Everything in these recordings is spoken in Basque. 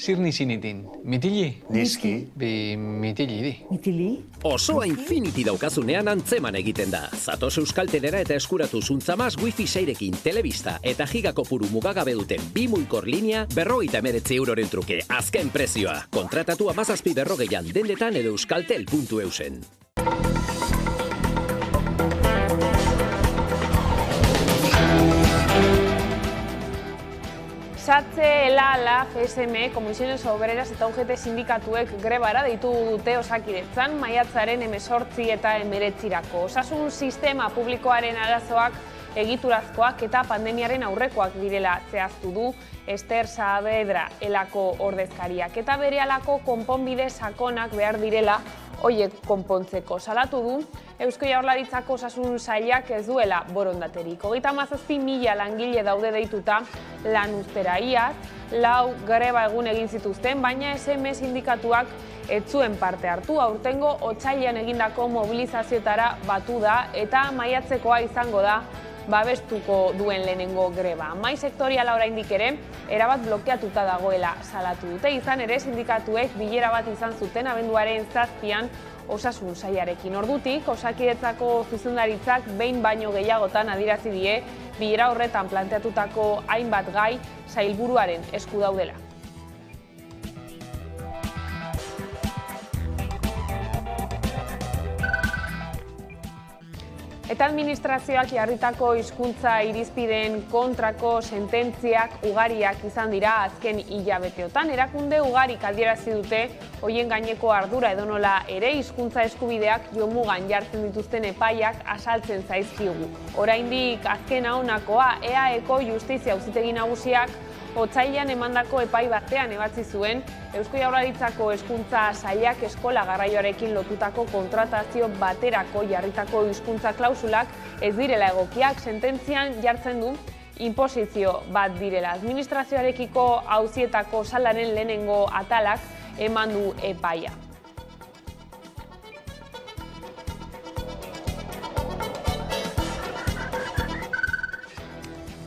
Zirni zinitin, mitili? Niski. Bi mitili di. Mitili? Osoa Infinity daukazunean antzeman egiten da. Zatoz Euskaltelera eta eskuratu zuntzamaz wifi seirekin telebista eta gigakopuru mugagabe duten bi muikor linea 59 euroren truke. Azken prezioa. Kontratatu 17 berrogeian dendetan edo euskaltel.eusen. SATSE, ELA, FSM, Comisiones Obreras eta UGT sindikatuek grebara deitu dute Osakidetzan maiatzaren 18 eta 19irako. Osasun sistema publikoaren arazoak egiturazkoak eta pandemiaren aurrekoak direla zehaztu du Ester Saavedra elako ordezkariak eta berehalako konponbide sakonak behar direla hoiek konpontzeko. Salatu du Eusko Jaurlaritzako osasun sailak ez duela borondaterik. 37.000 langile daude deituta lan uztera iaz, 4 greba egun egin zituzten, baina SM sindikatuak ez zuen parte hartu. Aurtengo otsailean egindako mobilizazioetara batu da eta maiatzekoa izango da babestuko duen lehenengo greba. Mai sektoriala oraindik ere erabat blokeatuta dagoela salatu dute. Izan ere sindikatuek bilera bat izan zuten abenduaren 7an osasun sailarekin. Ordutik Osakidetzako zuzendaritzak behin baino gehiagotan adierazi die bilera horretan planteatutako hainbat gai sailburuaren esku daudela. Eta administrazioak jarritako hizkuntza irizpideen kontrako sententziak ugariak izan dira azken hilabeteotan. Erakunde ugarik adierazi dute hoien gaineko ardura edonola ere hizkuntza eskubideak jomugan jartzen dituzten epaiak asaltzen zaizkigu. Oraindik azkena honakoa EAEko Justizia Auzitegi Nagusiak otsailean emandako epai batean ebatzi zuen Eusko Jaurlaritzako hezkuntza sailak eskola garraioarekin lotutako kontratazio baterako jarritako hizkuntza klausulak ez direla egokiak. Sententzian jartzen du inposizio bat direla. Administrazioarekiko auzietako salaren lehenengo atalak eman du epaia.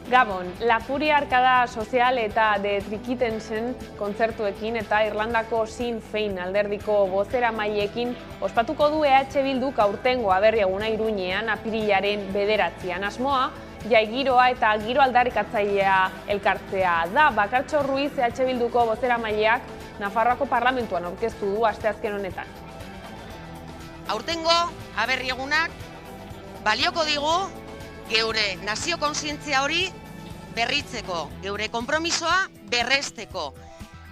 Gabon, La Furia Arkada Sozial eta The Trikitensen kontzertuekin eta Irlandako Sinn Féin alderdiko bozeramaileekin ospatuko du EH Bilduk aurtengo aberrieguna Iruñean apirilaren 9an. Asmoa, jaigiroa eta giro aldarrikatzailea elkartzea da. Bakartxo Ruiz EH Bilduko bozeramaileak Nafarroako parlamentuan aurkeztu du asteazken honetan. Aurtengo aberriegunak balioko digu geure nazio kontzientzia hori berritzeko, geure konpromisoa berresteko,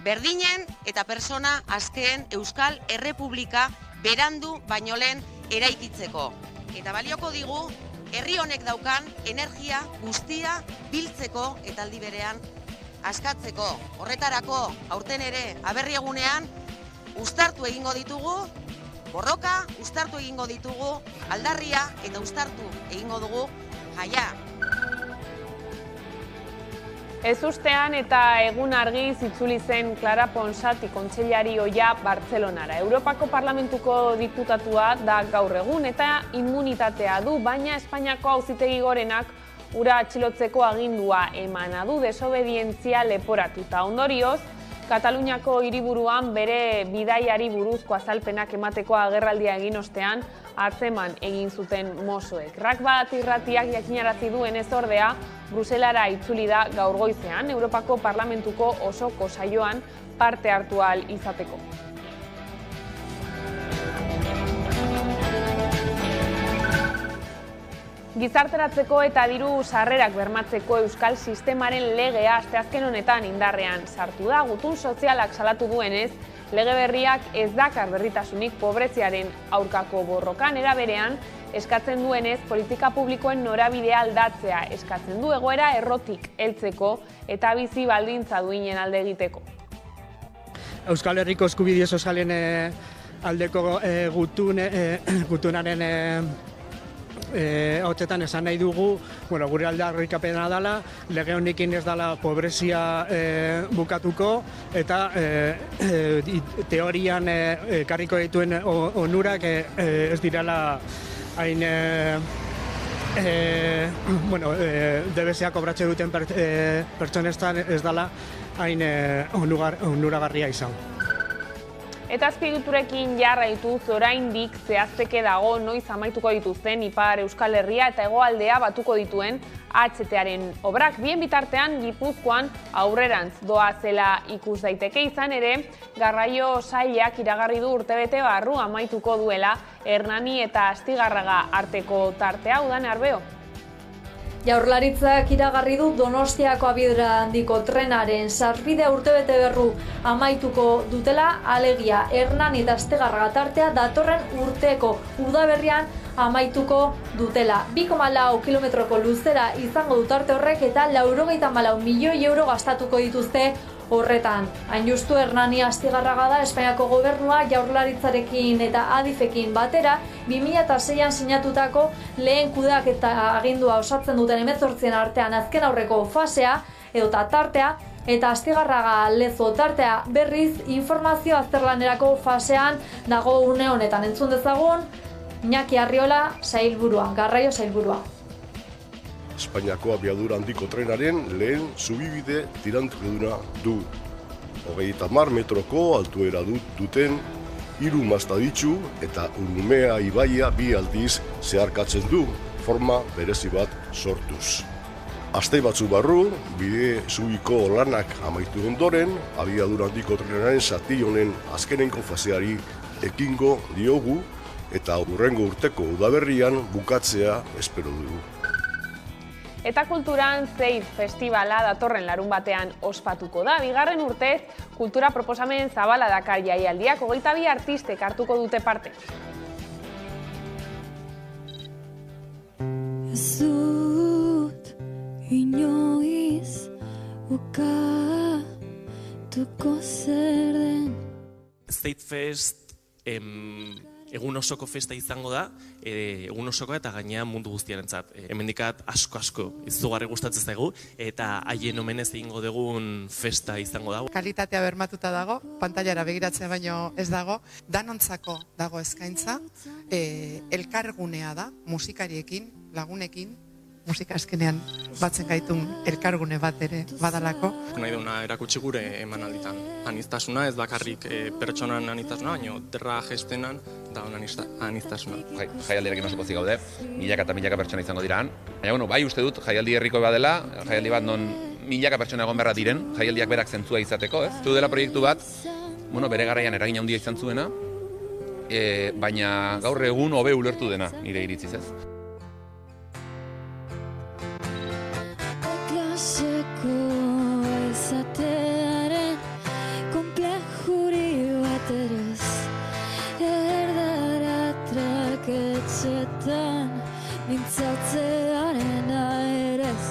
berdinen eta persona askeen Euskal Errepublika berandu baino lehen eraikitzeko. Eta balioko digu herri honek daukan energia guztia biltzeko eta aldi berean askatzeko. Horretarako aurten ere aberriegunean uztartu egingo ditugu borroka, uztartu egingo ditugu aldarria eta uztartu egingo dugu jaia. Ez ustean eta egun argiz itzuli zen Clara Ponsati kontseilari ohia Bartzelonara. Europako Parlamentuko diputatua da gaur egun eta immunitatea du, baina Espainiako Auzitegi Gorenak hura atxilotzeko agindua emana du, desobedientzia leporatuta. Ondorioz, Kataluniako hiriburuan bere bidaiari buruzko azalpenak emateko agerraldia egin ostean atzeman egin zuten Mossoek. Rak-Bat irratiak jakinarazi duenez ordea, Bruselara itzuli da gaur goizean, Europako Parlamentuko osoko saioan parte hartu ahal izateko. Gizarteratzeko eta diru sarrerak bermatzeko euskal sistemaren legea asteazken honetan indarrean sartu da. Gutun sozialak salatu duenez, lege berriak ez dakar berritasunik pobreziaren aurkako borrokan. Era berean, eskatzen duenez, politika publikoen norabidea aldatzea eskatzen du, egoera errotik heltzeko eta bizi baldintza duinen alde egiteko. Euskal Herriko eskubide sozialen aldeko gutunaren hotzetan esan nahi dugu, gure aldarrikapena dela, lege honekin ez dela pobrezia bukatuko eta teorian ekarriko dituen onurak ez direla hain DBSa kobratzen duten pertsonestan ez dela hain onuragarria izan. Eta azpiegiturekin jarraituz oraindik zehazteke dago noiz amaituko dituzten Ipar Euskal Herria eta hegoaldea batuko dituen HTaren obrak. Bien bitartean Gipuzkoan aurrerantz doa zela ikus daiteke, izan ere garraio sailak iragarri du urtebete barru amaituko duela Hernani eta Astigarraga arteko tartea. Udan Arbeo. Jaurlaritzak iragarri du Donostiako abiadura handiko trenaren sarbidea urtebete berru amaituko dutela, alegia Hernani eta Astigarraga tartea datorren urteko udaberrian amaituko dutela. 2,4 kilometroko luzera izango du tarte horrek eta 94 milioi euro gastatuko dituzte horretan. Hain justu Hernani Astigarraga da Espainiako gobernua Jaurlaritzarekin eta Adifekin batera 2006an sinatutako lehen kudeaketa agindua osatzen duten 18 artean azken aurreko fasea edota tartea, eta Astigarraga Lezo tartea berriz informazio azterlanerako fasean dago une honetan. Entzun dezagun Iñaki Arriola sailburua, garraio sailburua. Espainiako abiadura handiko trenaren lehen zubibide tiranteduna du. 30 metroko altuera duten 3 mastaditsu eta Urumea ibaia 2 aldiz zeharkatzen du, forma berezi bat sortuz. Aste batzu barru, bide zubiko lanak amaitu ondoren, abiadura handiko trenaren zati honen azkenengo faseari ekingo diogu eta hurrengo urteko udaberrian bukatzea espero dugu. Eta kulturan Zeir festivala datorren larun batean ospatuko da. Bigarren urtez, kultura proposamen zabala dakar jaialdiak, 22 artistek hartuko dute parte. Ez dut inoiz ukatuko zer den. Zeir Fest egun osoko festa izango da, egun osoko eta gainean mundu guztiarentzat. Hemendikat asko izugarri gustatzen zaigu eta haien omenez egingo dugun festa izango dago. Kalitatea bermatuta dago, pantailara begiratzen baino ez dago, danontzako dago eskaintza, elkargunea da, musikariekin, lagunekin, musika azkenean batzen gaitun elkargune bat ere badalako. Nahi duna erakutsi gure emanalditan. Aniztasuna, ez bakarrik pertsonan aniztasuna, baina terra gestenan da aniztasuna. Jaialdiarekin oso pozik gaude, milaka eta milaka pertsona izango diraan. Baina, bai uste dut, jaialdi herriko bat dela, jaialdi bat non milaka pertsona egon beharra diren, jaialdiak berak zentzua izateko, ez? Zu dela proiektu bat, bere garaian eragin handia izan zuena, baina gaur egun hobe ulertu dena, nire iritziz, ez? Klaseko ezatearen komplejuri bat erez, erdara traketxetan mintzatzearen aerez.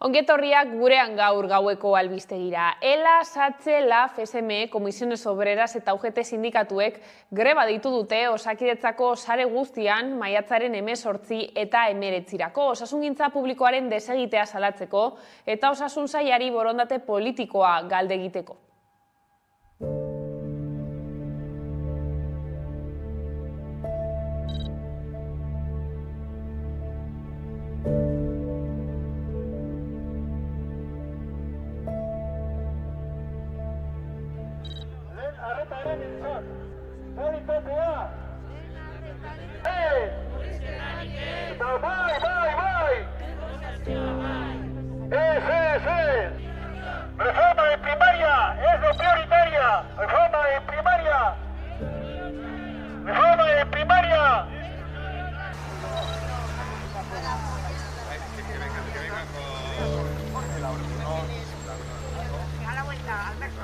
Ongetorriak gurean gaur gaueko albistegira. ELA, SATSE, LAF, FSM, Comisiones Obreras eta UGT sindikatuek greba deitu dute Osakidetzako sare guztian maiatzaren 18 eta 19irako. Osasungintza publikoaren desegitea salatzeko eta osasun sailari borondate politikoa galde egiteko. Reforma en primaria es lo prioritaria. Reforma en primaria. Reforma en primaria. A la vuelta, Alberto.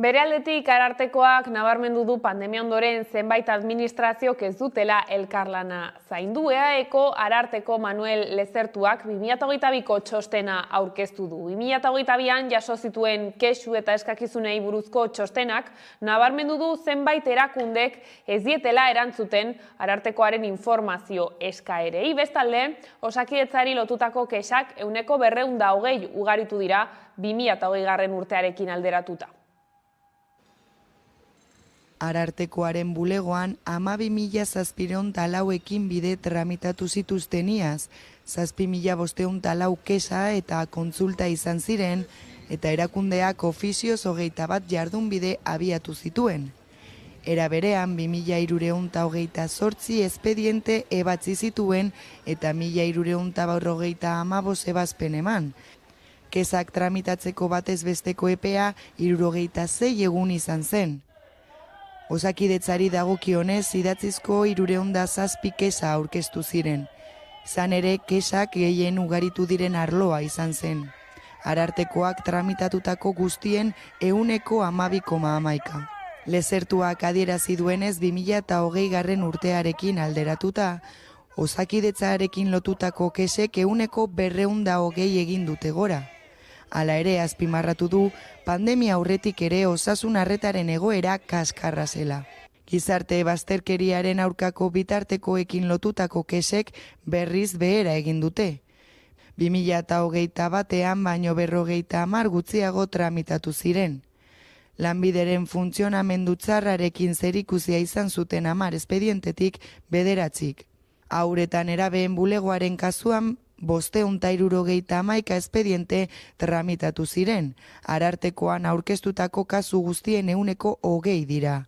Bere aldetik Arartekoak nabarmendu du pandemia ondoren zenbait administraziok ez dutela elkarlana zaindu. EAEko Ararteko Manuel Lezertuak 2022ko txostena aurkeztu du. 2022an jaso zituen kexu eta eskakizunei buruzko txostenak nabarmendu du zenbait erakundek ez dietela erantzuten Arartekoaren informazio eskaerei. Bestalde, Osakidetzari lotutako kexak 220 ugaritu dira 2020 urtearekin alderatuta. Arartekoaren bulegoan 12.704 ekinbide tramitatu zituzteniaz, 7.504 kexa eta kontsulta izan ziren, eta erakundeak ofizioz 21 jardunbide abiatu zituen. Era berean 2.328 espediente ebatzi zituen eta 1.355 ebazpen eman. Kexak tramitatzeko batez besteko epea 66 egun izan zen. Osakidetzari dagokionez idatzizko 307 kexa aurkeztu ziren. Izan ere, kexak gehien ugaritu diren arloa izan zen. Arartekoak tramitatutako guztien 12,11. Lezertuak adierazi duenez 2020 urtearekin alderatuta, Osakidetzarekin lotutako kexek 220 egin dute gora. Hala ere, azpimarratu du, pandemia aurretik ere osasun arretaren egoera kaskarra zela. Gizarte bazterkeriaren aurkako bitartekoekin lotutako kexek berriz behera egin dute. 2021ean baino 50 gutxiago tramitatu ziren. Lanbideren funtzionamendu txarrarekin zerikusia izan zuten 10 espedientetik 9. Hauretan erabeen bulegoaren kasuan 571 espediente tramitatu ziren. Arartekoan aurkeztutako kasu guztien 20 dira.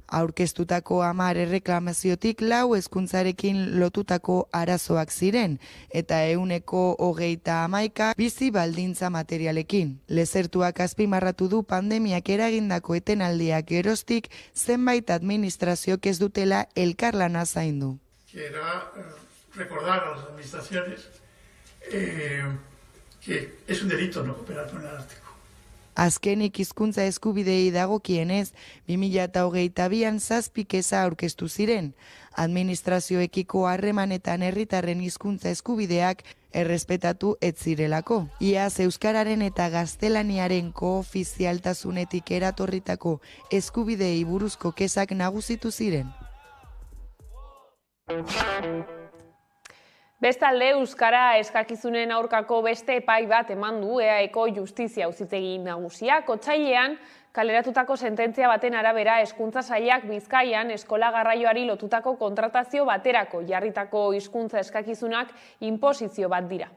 Aurkeztutako 10 erreklamaziotik 4 hezkuntzarekin lotutako arazoak ziren, eta 130 bizi baldintza materialekin. Lezertuak azpimarratu du pandemiak eragindako etenaldiak geroztik zenbait administraziok ez dutela elkarlana zaindu. Era recordar a las administraciones que es un delito no cooperar con el Ararteko. Azkenik hizkuntza eskubidei dagokienez, 2022an 7 kexa aurkeztu ziren. Administrazioekiko harremanetan herritarren hizkuntza eskubideak errespetatu ez zirelako. Iaz euskararen eta gaztelaniaren koofizialtasunetik eratorritako eskubidei buruzko kexak nagusitu ziren. Bestalde, euskara eskakizunen aurkako beste epai bat eman du EAEko Justizia Auzitegi Nagusiak. Otsailean, kaleratutako sententzia baten arabera Hezkuntza Sailak Bizkaian eskola garraioari lotutako kontratazio baterako jarritako hizkuntza eskakizunak inposizio bat dira.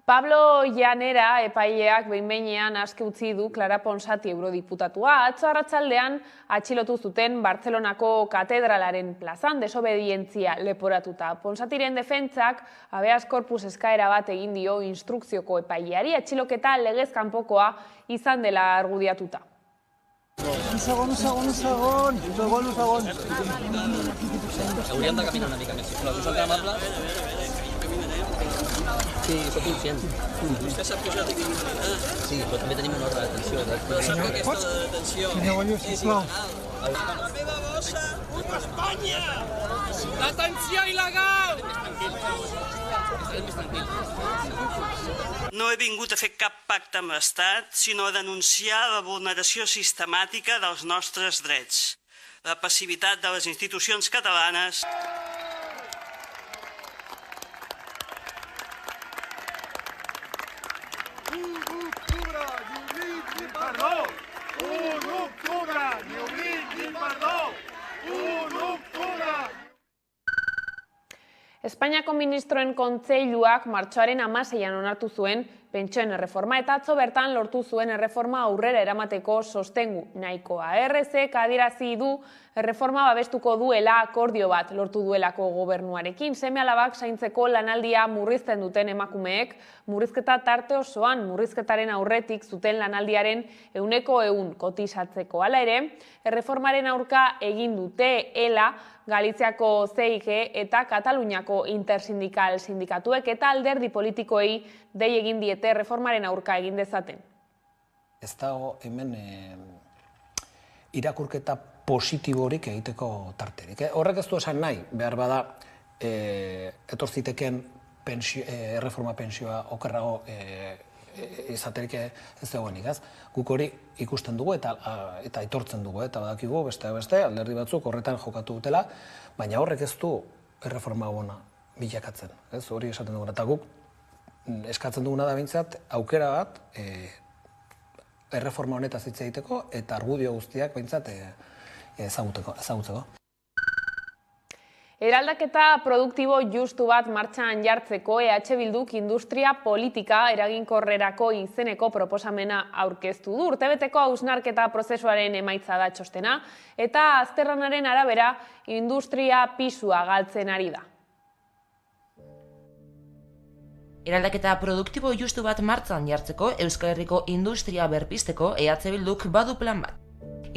Pablo Llanera epaileak behin-behinean aske utzi du Clara Ponsati eurodiputatua. Atzo arratsaldean atxilotu zuten Bartzelonako katedralaren plazan desobedientzia leporatuta. Ponsatiren defentsak habeas corpus eskaera bat egin dio instrukzioko epaileari, atxiloketa legez kanpokoa izan dela argudiatuta. Un segon. Hauríem de caminar una mica més, sisplau. Us sóc amable? Sí, soc conscient. Vostè sap que jo tinc immunitat? Sí, però també tenim una ordre de detenció. Però sap que aquesta ordre de detenció és il·legal. La meva bossa, puta Espanya! Detenció il·legal! No he vingut a fer cap pacte amb l'Estat, sinó a denunciar la vulneració sistemàtica dels nostres drets, la passivitat de les institucions catalanes. Espainiako ministroen kontseiluak martxoaren 16an onartu zuen pentsioen erreforma eta atzo bertan lortu zuen erreforma aurrera eramateko sostengu nahikoa. RZek adierazi du erreforma babestuko duela akordio bat lortu duelako gobernuarekin. Seme-alabak zaintzeko lanaldia murrizten duten emakumeek murrizketa tarte osoan murrizketaren aurretik zuten lanaldiaren 100% kotizatzeko. Hala ere, erreformaren aurka egin dute ELA, Galiziako CIG eta Kataluniako intersindikal sindikatuek eta alderdi politikoei dei egin diete reformaren aurka egin dezaten. Ez dago hemen irakurketa positiborik egiteko tarterik. Horrek ez du esan nahi, behar bada etorziteken erreforma pensioa okerrago izaterik ez dagoenik, ez? Guk hori ikusten dugu eta aitortzen dugu, eta badakigu beste alderdi batzuk horretan jokatu dutela, baina horrek ez du erreforma ona bilakatzen, ez? Hori esaten duguna, eta guk eskatzen duguna da behintzat aukera bat erreforma honetaz hitz egiteko eta argudio guztiak behintzat ezagutzeko. Eraldaketa produktibo justu bat martxan jartzeko EH Bilduk industria politika eraginkorrerako izeneko proposamena aurkeztu du. Urtebeteko hausnarketa prozesuaren emaitza da txostena eta azterlanaren arabera industria pisua galtzen ari da. Eraldaketa produktibo justu bat martxan jartzeko Euskal Herriko industria berpizteko EH Bilduk badu plan bat.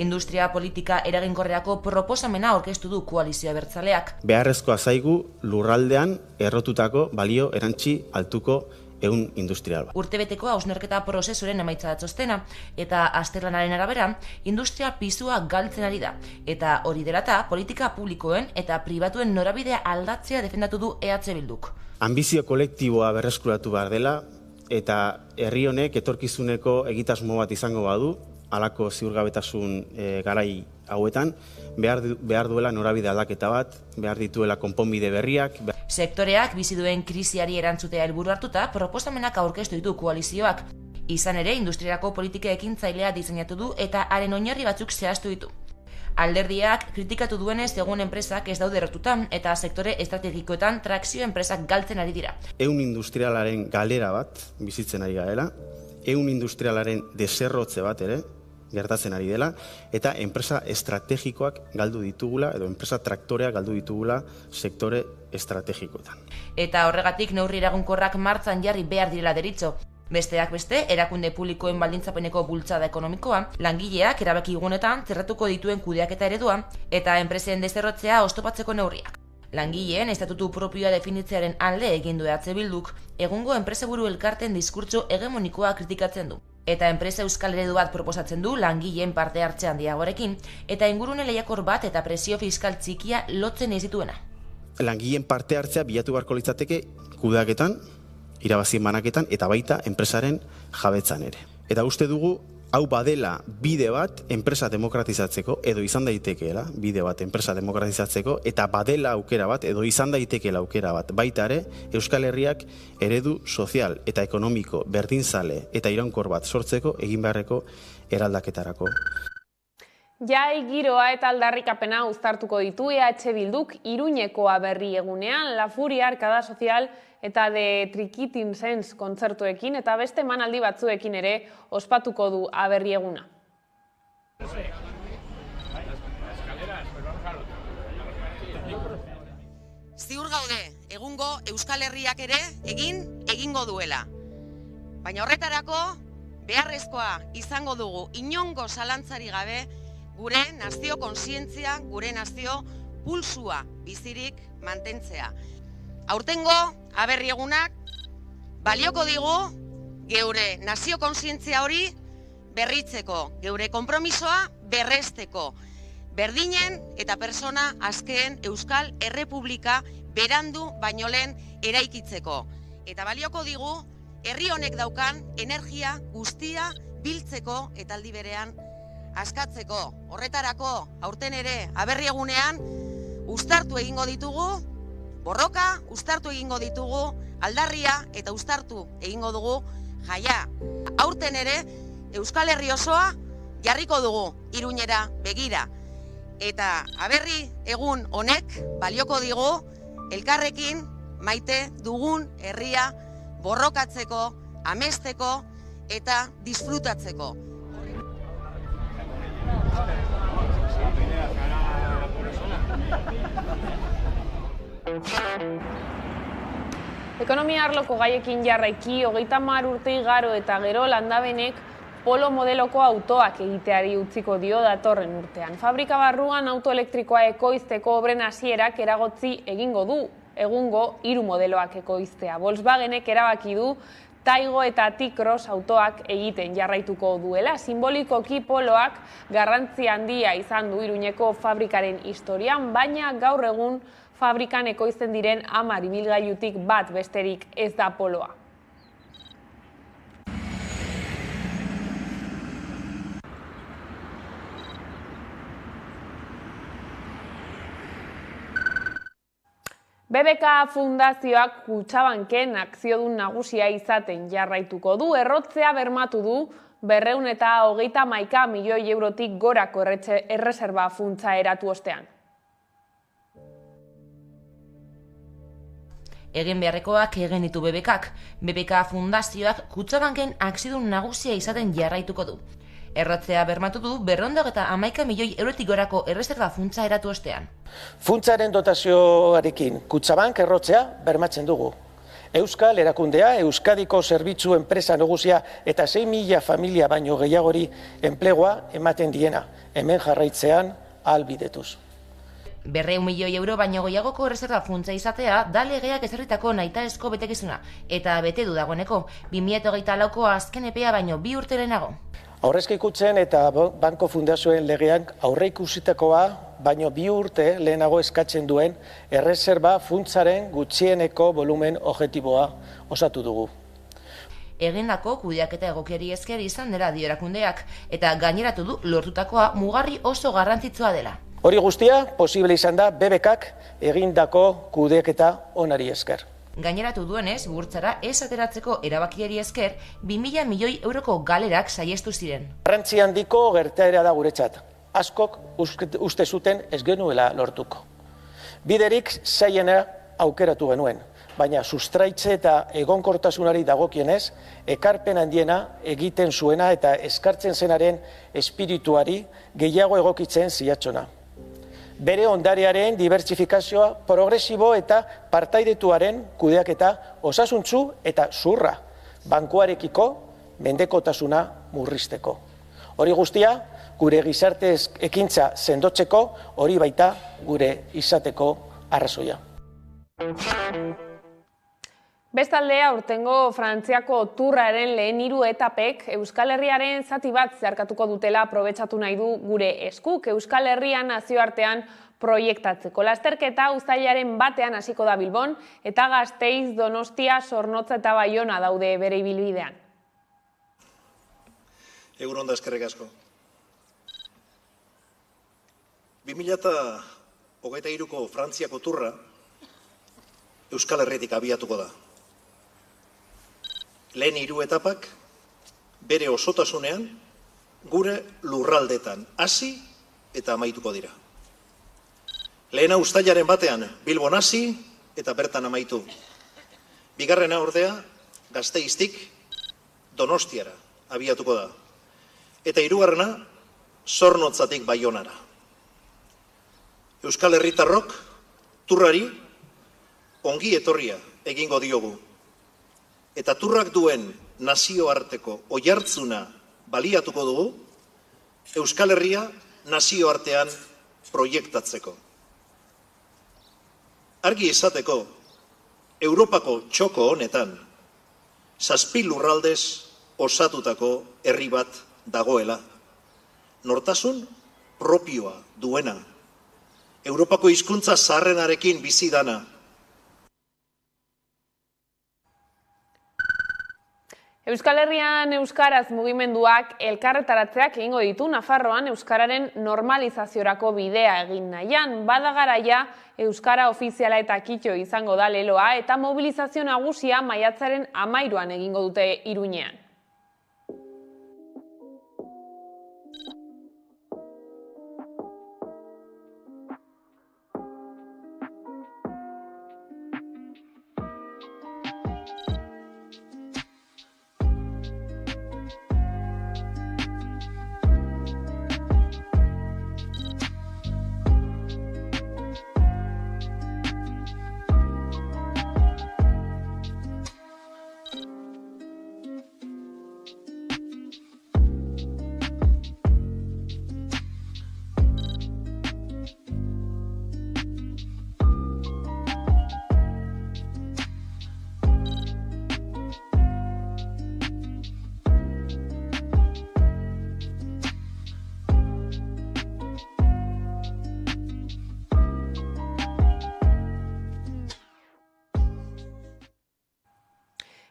Industria politika eraginkorrerako proposamena aurkeztu du koalizio abertzaleak. Beharrezkoa zaigu lurraldean errotutako balio erantzi altuko ehun industrial bat. Urtebeteko hausnarketa prozesuren emaitza da txostena eta azterlanaren arabera industria pisua galtzen ari da. Eta hori delata politika publikoen eta pribatuen norabidea aldatzea defendatu du EH Bilduk. Ambizio kolektiboa berreskuratu behar dela eta herri honek etorkizuneko egitasmo bat izango badu, halako ziurgabetasun garai hauetan, behar duela norabide aldaketa bat, behar dituela konponbide berriak. Sektoreak bizi duen krisiari erantzutea helburu hartuta proposamenak aurkeztu ditu koalizioak. Izan ere, industriako politika ekintzailea diseinatu du eta haren oinarri batzuk zehaztu ditu. Alderdiak kritikatu duenez egun enpresak ez daude errotutan eta sektore estrategikoetan trakzio enpresak galtzen ari dira. Ehun industrialaren galera bat bizitzen ari garela, ehun industrialaren deserrotze bat ere, gertatzen ari dela, eta enpresa estrategikoak galdu ditugula, edo enpresa traktoreak galdu ditugula sektore estrategikoetan. Eta horregatik neurri eraginkorrak martxan jarri behar direla deritzo. Besteak beste, erakunde publikoen baldintzapeneko bultzada ekonomikoa, langileak erabaki gunetan zerratuko dituen kudeaketa eredua, eta enpresen deserrotzea oztopatzeko neurriak. Langileen estatutu propioa definitzearen alde egin du EH Bilduk, egungo enpresaburu elkarten diskurtso hegemonikoa kritikatzen du. Eta enpresa euskal eredu bat proposatzen du langileen parte hartze handiagorekin, eta ingurune lehiakor bat eta presio fiskal txikia lotzen ez dituena. Langileen parte hartzea bilatu beharko litzateke kudeaketan, irabazien banaketan, eta baita enpresaren jabetzan ere. Eta uste dugu, hau badela bide bat enpresa demokratizatzeko, edo izan daitekeela bide bat enpresa demokratizatzeko, eta badela aukera bat, edo izan daitekeela aukera bat, baita ere, Euskal Herriak eredu sozial eta ekonomiko berdinzale eta iraunkor bat sortzeko egin beharreko eraldaketarako. Jai giroa eta aldarrikapena uztartuko ditu EH Bilduk Iruñeko aberri egunean, La Furia, Arkada Sozial eta de Trikitin Sens kontzertuekin eta beste emanaldi batzuekin ere ospatuko du aberri eguna. Ziur gaude, egungo Euskal Herriak ere egingo duela. Baina horretarako beharrezkoa izango dugu inongo zalantzari gabe gure nazio kontzientzia, gure nazio pulsua bizirik mantentzea. Aurtengo aberri egunak balioko digu geure nazio kontzientzia hori berritzeko, geure konpromisoa berresteko, berdinen eta persona askeen Euskal Errepublika berandu baino lehen eraikitzeko. Eta balioko digu herri honek daukan energia guztia biltzeko eta aldi berean askatzeko. Horretarako aurten ere aberri egunean uztartu egingo ditugu borroka, uztartu egingo ditugu aldarria eta uztartu egingo dugu jaia. Aurten ere Euskal Herri osoa jarriko dugu Iruñera begira. Eta aberri egun honek balioko digu elkarrekin maite dugun herria borrokatzeko, amesteko eta disfrutatzeko. Ekonomia arloko gaiekin jarraiki, 30 urte igaro eta gero landabenek Polo modeloko autoak egiteari utziko dio datorren urtean. Fabrika barruan autoelektrikoa ekoizteko obren hasierak eragotzi egingo du, egungo 3 modeloak ekoiztea. Volkswagenek erabaki du Taigo eta T-Cross autoak egiten jarraituko duela. Simbolikoki Poloak garrantzi handia izan du Iruñeko fabrikaren historian, baina gaur egun fabrikan ekoizten diren 10 ibilgailutik bat besterik ez da Poloa. BBK Fundazioak Kutxabanken akziodun nagusia izaten jarraituko du, errotzea bermatu du 231 milioi eurotik gorako erreserba funtsa eratu ostean. Egin beharrekoak egin ditu BBKak. BBK Fundazioak Kutxabanken akziodun nagusia izaten jarraituko du. Errotzea bermatu du 211 milioi eurotik gorako erreserba funtsa eratu ostean. Funtsaren dotazioarekin Kutxabank errotzea bermatzen dugu. Euskal erakundea, Euskadiko zerbitzu enpresa nagusia eta 6.000 familia baino gehiagori enplegua ematen diena, hemen jarraitzean ahalbidetuz. 200 milioi euro baino gehiagoko erreserba funtsa izatea da legeak ezarritako nahitaezko betekizuna, eta bete du dagoeneko 2024ko azken epea baino 2 urte lehenago. Aurrezki kutxen eta banko fundazioen legean aurreikusitakoa baino 2 urte lehenago eskatzen duen erreserba funtsaren gutxieneko volumen objektiboa osatu dugu. Egindako kudeaketa egokiari esker izan dela dio erakundeak, eta gaineratu du lortutakoa mugarri oso garrantzitsua dela. Hori guztia posible izan da BBKak egindako kudeaketa onari esker. Gaineratu duenez, burtsara ez ateratzeko erabakiari esker, 2.000 milioi euroko galerak saiestu ziren. Garrantzi handiko gertaera da guretzat. Askok uste zuten ez genuela lortuko. Biderik zailena aukeratu genuen, baina sustraitze eta egonkortasunari dagokienez, ekarpen handiena egiten zuena eta eskartzen zenaren espirituari gehiago egokitzen ziatxona. Bere ondarearen dibertsifikazioa progresibo eta partaidetuaren kudeaketa osasuntsu eta zurra, bankuarekiko mendekotasuna murrizteko. Hori guztia, gure gizarte ekintza sendotzeko, hori baita gure izateko arrazoia. Bestalde, aurtengo Frantziako turraren lehen 3 etapek Euskal Herriaren zati bat zeharkatuko dutela aprobetxatu nahi du gure eskuk Euskal Herrian nazioartean proiektatzeko. Lasterketa uztailaren 1ean hasiko da Bilbon eta Gasteiz, Donostia, Zornotza eta Baiona daude bere ibilbidean. Egun onda eskerrik asko. 2023ko Frantziako turra Euskal Herritik abiatuko da. Lehen 3 etapak bere osotasunean gure lurraldetan hasi eta amaituko dira. Lehena uztailaren 1ean Bilbon hasi eta bertan amaitu. Bigarrena ordea Gasteiztik Donostiara abiatuko da. Eta 3. Zornotzatik Baionara. Euskal Herritarrok turrari ongi etorria egingo diogu. Eta turrak duen nazioarteko oihartzuna baliatuko dugu Euskal Herria nazioartean proiektatzeko. Argi izateko, Europako txoko honetan, 7 lurraldez osatutako herri bat dagoela. Nortasun propioa duena. Europako hizkuntza zaharrenarekin bizi dana. Euskal Herrian euskaraz mugimenduak elkarretaratzeak egingo ditu Nafarroan euskararen normalizaziorako bidea egin nahian. Bada garaia euskara ofiziala eta kitxo izango da leloa eta mobilizazio nagusia maiatzaren 13an egingo dute Iruñean.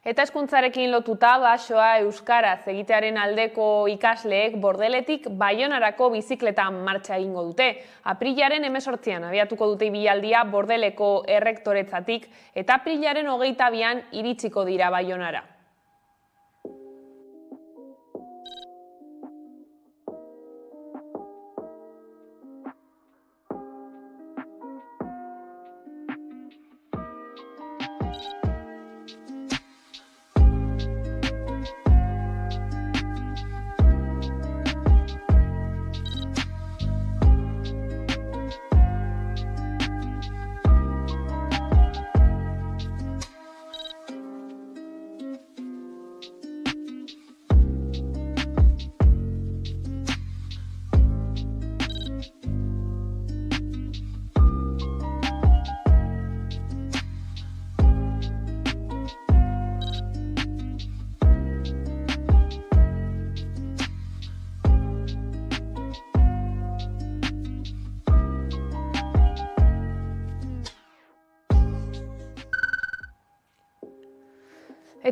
Eta hezkuntzarekin lotuta basoa euskaraz egitearen aldeko ikasleek Bordeletik Baionarako bizikleta martxa egingo dute. Aprilaren 18an abiatuko dute ibilaldia Bordeleko errektoretzatik eta aprilaren 22an iritsiko dira Baionara.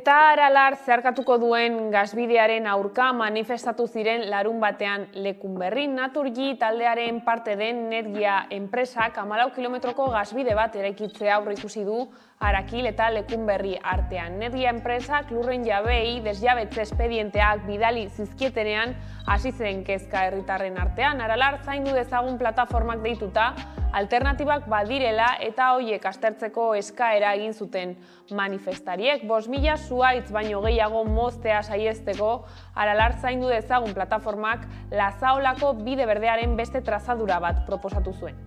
Eta Aralar zeharkatuko duen gasbidearen aurka manifestatu ziren larunbatean Lekunberrin. Naturgy taldearen parte den Netgia enpresak 14 kilometroko gasbide bat eraikitzea aurreikusi du Arakil eta Lekunberri artean. Netgia enpresak lurren jabei desjabetze espedienteak bidali zizkietenean hasi zen kezka herritarren artean. Aralar zaindu dezagun plataformak deituta alternatibak badirela eta hoiek aztertzeko eskaera egin zuten manifestariek. 5.000 zuhaitz baino gehiago moztea saihesteko Aralar zaindu dezagun plataformak Lazaolako bide berdearen beste trazadura bat proposatu zuen.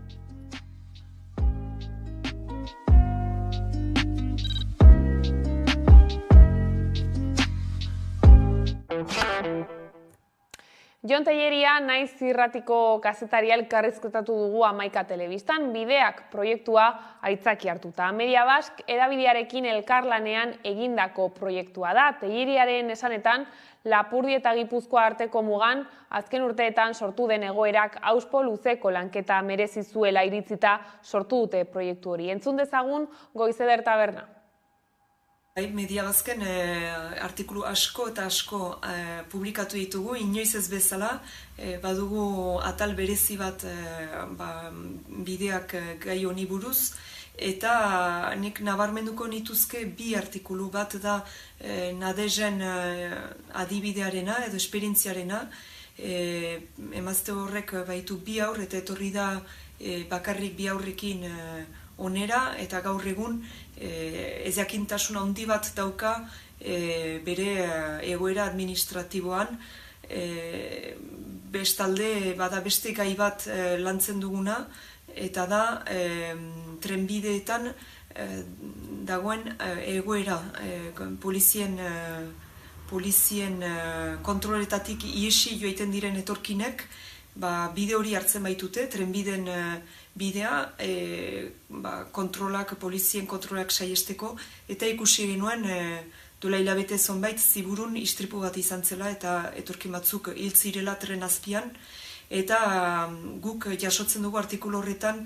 Jon Telleria naiz irratiko kazetaria elkarrizketatu dugu Hamaika Telebistan, bideak proiektua aitzaki hartuta. Media Basque edabidearekin elkarlanean egindako proiektua da. Telleriaren esanetan, Lapurdi eta Gipuzkoa arteko mugan, azken urteetan sortu den egoerak auspo luzeko lanketa merezi zuela iritzita sortu dute proiektu hori. Entzun dezagun Goizeder Taberna. Media Basken artikulu asko eta asko publikatu ditugu, inoiz ez bezala, badugu atal berezi bat bideak gai honi buruz, eta nik nabarmenduko nituzke bi artikulu bat da Nadejen adibidearena edo esperientziarena, emazte horrek baitu bi aur eta etorri da bakarrik bi aurrekin onera eta gaur egun ezakintasun handi bat dauka bere egoera administratiboan. Bestalde bada beste gai bat lantzen duguna eta da trenbideetan dagoen egoera polizien kontroletatik iesi joaiten diren etorkinek bide hori hartzen baitute, trenbiden bidea, polizien kontrolak saiesteko, eta ikusi genuen duela hilabete zonbait ziburun istripu bat izan zela eta etorkin batzuk hil zirela tren azpian, eta guk jasotzen dugu artikulu horretan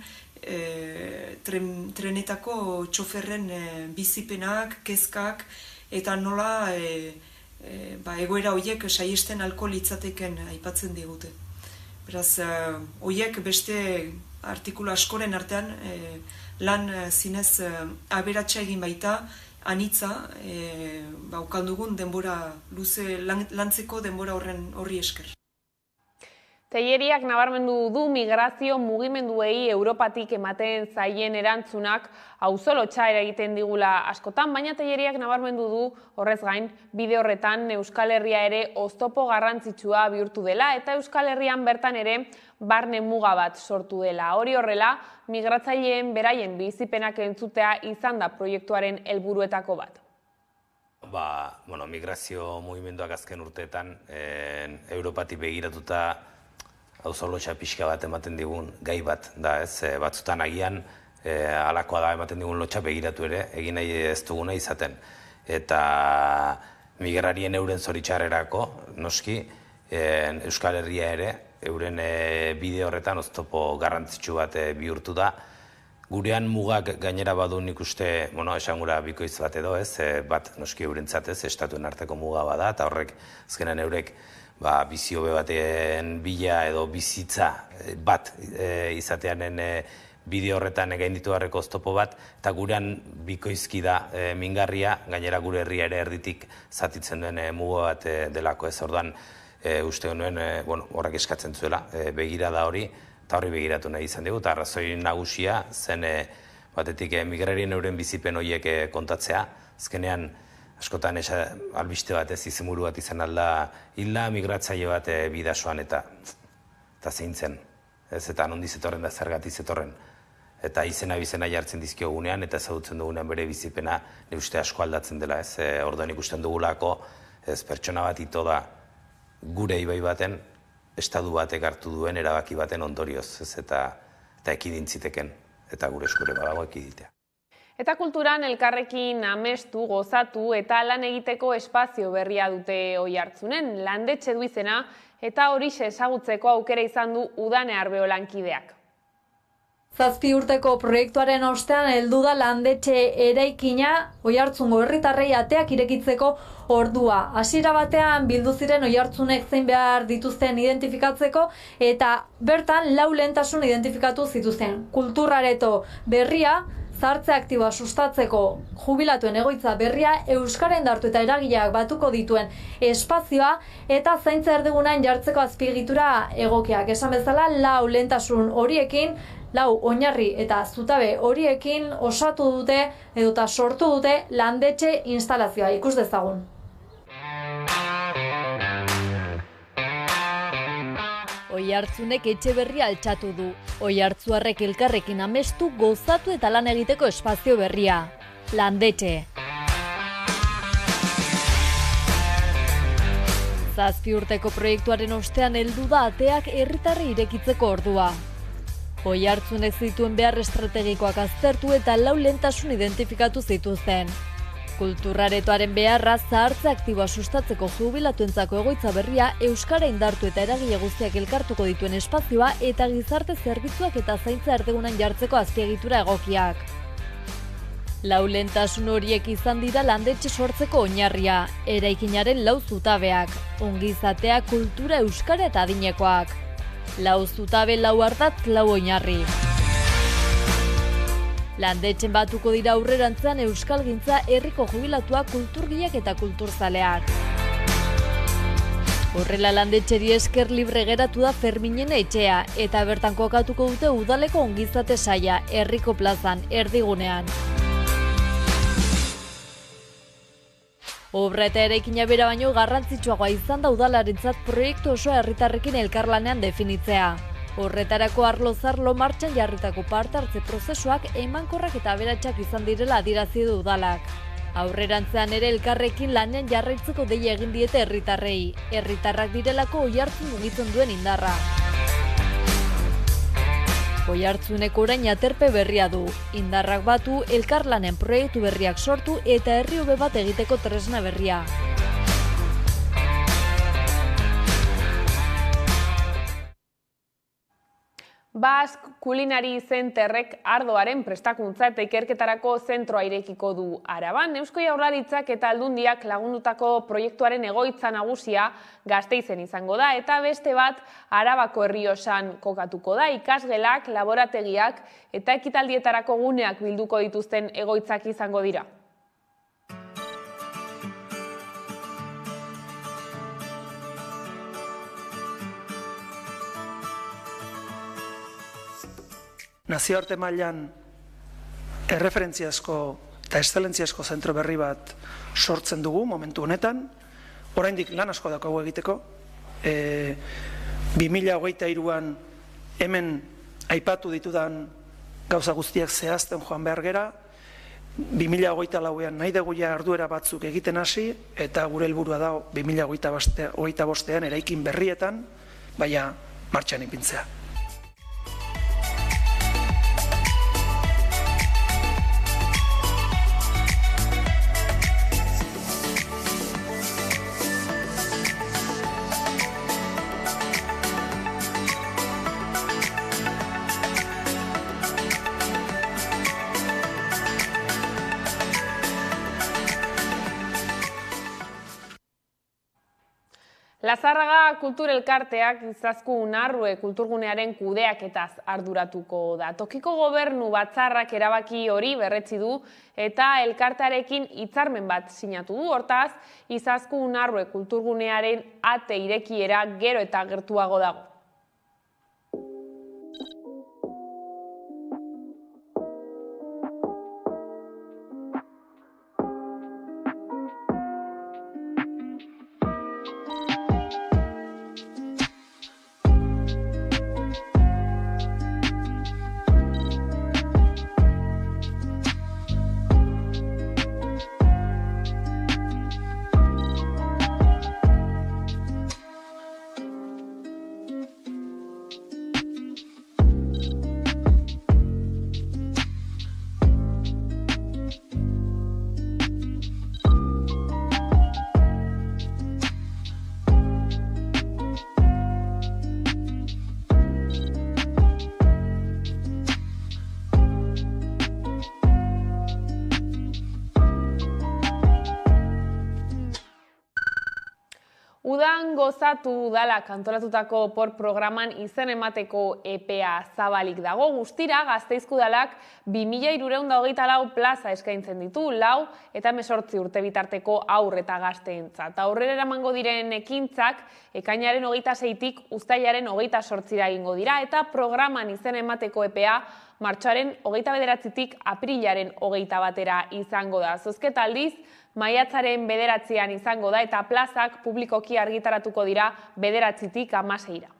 trenetako txoferren bizipenak, kezkak, eta nola egoera horiek saiesten alko litzateken aipatzen digute. Beraz, horiek beste artikulu askoren artean lan zinez aberatsa egin baita, anitza, ukan dugun denbora luze lantzeko denbora horri esker. Telleriak nabarmendu du migrazio mugimenduei Europatik ematen zaien erantzunak auzolotsa egiten digula askotan, baina Telleriak nabarmendu du horrez gain bide horretan Euskal Herria ere oztopo garrantzitsua bihurtu dela eta Euskal Herrian bertan ere barne muga bat sortu dela. Hori horrela, migratzaileen beraien bizipenak entzutea izan da proiektuaren helburuetako bat. Migrazio mugimenduak azken urteetan Europatik begiratuta auzolotsa pixka bat ematen digun gai bat da, ez? Batzutan agian halakoa da ematen digun lotxa begiratu ere, egin nahi ez duguna izaten. Eta migrarien euren zoritxarrerako, noski, Euskal Herria ere, euren bide horretan oztopo garrantzitsu bat bihurtu da, Gurean mugak gainera badu nik uste, esan gura bikoiz bat edo, bat noski eurentzat estatuen arteko muga bada, eta horrek, azkenan eurek, bizi hobe baten bila edo bizitza bat izatearen bideo horretan gainditu beharreko oztopo bat, eta gurean bikoizki da mingarria, gainera gure herria ere erditik zatitzen duen muga bat delako ez, orduan uste honuen horrek eskatzen zuela, begira da hori, eta horri begiratu nahi izan dugu, eta arrazoi nagusia zen batetik migrarien euren bizipen horiek kontatzea, azkenean askotan albiste bat izimuru bat izan alda hilda migratzaile bat bidasoan eta zein zen, eta nondi zetorren da zergatik zetorren, eta izena bizena jartzen dizkiogunean eta ezagutzen dugunean bere bizipena ne uste asko aldatzen dela, orduan ikusten dugulako pertsona bat ito da gure ibai baten estadu batek hartu duen erabaki baten ondorioz, eta ekidintziteken, eta gure eskure badago ekiditea. Eta kulturan elkarrekin amestu, gozatu eta lan egiteko espazio berria dute Oiartzunen, Landetxe du izena, eta horixe ezagutzeko aukera izan du Udane Arbeo lankideak. 7 urteko proiektuaren ostean heldu da Landetxe eraikina Oiartzungo herritarrei ateak irekitzeko ordua. Hasiera batean bildu ziren Oiartzunek zein behar dituzten identifikatzeko eta bertan 4 lehentasun identifikatu zituzten. Kulturareto berria, zahartze aktiboa sustatzeko jubilatuen egoitza berria, euskara indartu eta eragileak batuko dituen espazioa eta zaintza erdigunean jartzeko azpiegitura egokiak. Esan bezala 4 lehentasun horiekin, 4 oinarri eta zutabe horiekin osatu dute edota sortu dute Landetxe instalazioa. Ikus dezagun. Oiartzunek etxe berria altxatu du. Oiartzuarrek elkarrekin amestu, gozatu eta lan egiteko espazio berria. Landetxe. 7 urteko proiektuaren ostean heldu da ateak herritarrei irekitzeko ordua. Oiartzunek zituen behar estrategikoak aztertu eta 4 lehentasun identifikatu zituzten. Kulturaretoaren beharra zahartze aktiboa sustatzeko jubilatuentzako egoitza berria, euskara indartu eta eragile guztiak elkartuko dituen espazioa eta gizarte zerbitzuak eta zaintza erdigunan jartzeko azpiegitura egokiak. 4 lehentasun horiek izan dira Landetxe sortzeko oinarria, eraikinaren 4 zutabeak, ongizatea, kultura, euskara eta adinekoak. 4 zutabe, 4 ardatz, 4 oinarri. Landetxen batuko dira aurrerantzean euskalgintza, herriko jubilatuak, kulturgileak eta kulturzaleak. Horrela Landetxeri esker libre geratu da Ferminen etxea eta bertan kokatuko dute udaleko ongizate saia, herriko plazan, erdigunean. Obra eta eraikina bera baino garrantzitsuagoa izan da udalarentzat proiektu osoa herritarrekin elkarlanean definitzea. Horretarako arlo-zarlo martxan jarritako parte hartze prozesuak emankorrak eta aberatsak izan direla adierazi du udalak. Aurrerantzean ere elkarrekin lanean jarraitzeko deia egin diete herritarrei. Herritarrak direlako Oiartzun mugitzen duen indarra. Oiartzuneko orain aterpe berria du. Indarrak batu, elkarlanen proiektu berriak sortu eta herri hobe bat egiteko tresna berria. Basque Culinary Centerrek ardoaren prestakuntza eta ikerketarako zentroa irekiko du Araban. Eusko Jaurlaritzak eta Aldundiak lagundutako proiektuaren egoitza nagusia Gasteizen izango da eta beste bat Arabako Errioxan kokatuko da. Ikasgelak, laborategiak eta ekitaldietarako guneak bilduko dituzten egoitzak izango dira. Nazioarte mailan erreferentziazko eta eszelentziazko zentro berri bat sortzen dugu momentu honetan. Oraindik lan asko daukagu egiteko. 2023an hemen aipatu ditudan gauza guztiak zehazten joan behar gera. 2024an nahi dugu jarduera batzuk egiten hasi eta gure helburua da 2025an eraikin berrietan, baina martxan ipintzea. Lazarraga Kultur Elkarteak Izaskun Arrue kulturgunearen kudeaketaz arduratuko da. Tokiko gobernu batzarrak erabaki hori berretsi du eta elkartearekin hitzarmen bat sinatu du. Hortaz, Izaskun Arrue kulturgunearen ate irekiera gero eta gertuago dago. Udan gozatu udalak antolatutako programan izen emateko epea zabalik dago. Guztira, Gasteizko udalak 2324 plaza eskaintzen ditu, 4 eta 18 urte bitarteko haur eta gazteentzat. Aurrera eramango diren ekintzak, ekainaren 26tik uztailaren 28ra egingo dira, eta programan izen emateko epea martxoaren 29tik aprilaren 21era izango da. Zozketa aldiz, maiatzaren 9an izango da eta plazak publikoki argitaratuko dira 9tik 16ra.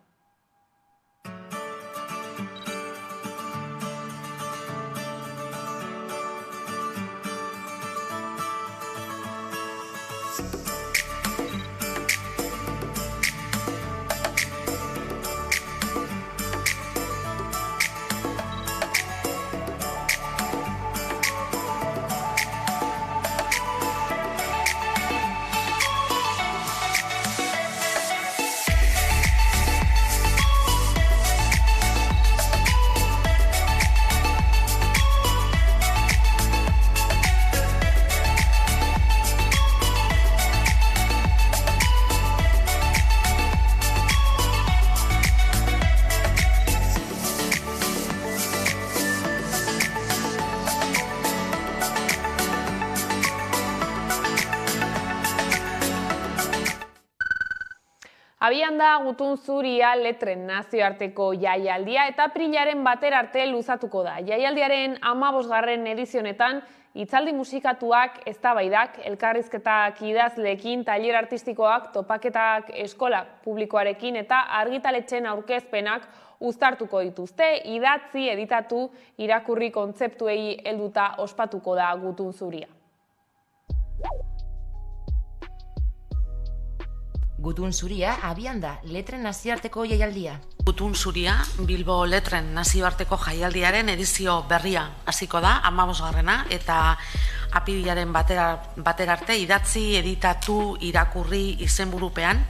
Abian da Gutun Zuria letren nazioarteko jaialdia eta aprilaren 1 arte luzatuko da. Jaialdiaren 15. edizionetan hitzaldi musikatuak, eztabaidak, elkarrizketak idazleekin, tailer artistikoak, topaketak eskola publikoarekin eta argitaletxen aurkezpenak uztartuko dituzte. Idatzi, editatu, irakurri kontzeptuei helduta ospatuko da Gutun Zuria. Gutun Zuria abian da letren nazioarteko jaialdia. Gutun Zuria Bilbo letren nazioarteko jaialdiaren edizio berria hasiko da 15. eta apirilaren 1 arte idatzi, editatu, irakurri izenburupean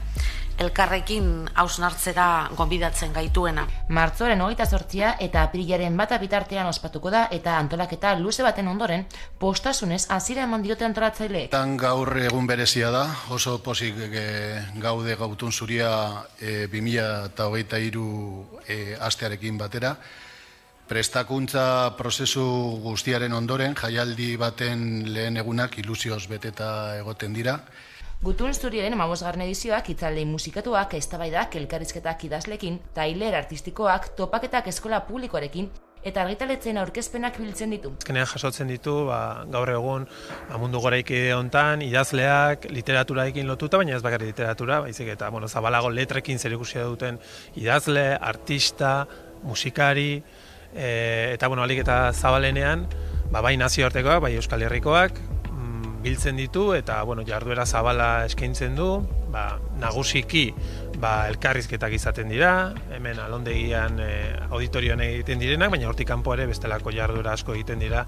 elkarrekin hausnartzera gonbidatzen gaituena. Martxoaren 28 eta aprilaren 1 bitartean ospatuko da eta antolaketa luze baten ondoren postasunez hasiera eman diote antolatzaileek. Gaur egun berezia da, oso pozik gaude Gutun Zuria 2023 astearekin batera. Prestakuntza prozesu guztiaren ondoren, jaialdi baten lehen egunak ilusioz beteta egoten dira. Gutun Zuriaren 15. edizioak hitzaldi musikatuak, eztabaidak, elkarrizketak idazlekin, tailer artistikoak, topaketak eskola publikoarekin eta argitaletzen aurkezpenak biltzen ditu. Azkenean jasotzen ditu, gaur egun mundu goraiki hontan idazleak literaturarekin lotuta, baina ez bakarrik literatura, baizik eta zabalago letrekin zerikusia duten idazle, artista, musikari, eta alik eta zabalenean, bai nazioartekoak, bai Euskal Herrikoak, biltzen ditu eta jarduera zabala eskaintzen du, nagusiki elkarrizketak izaten dira, hemen alondegian auditorioan egiten direnak, baina hortik kanpo ere bestelako jarduera asko egiten dira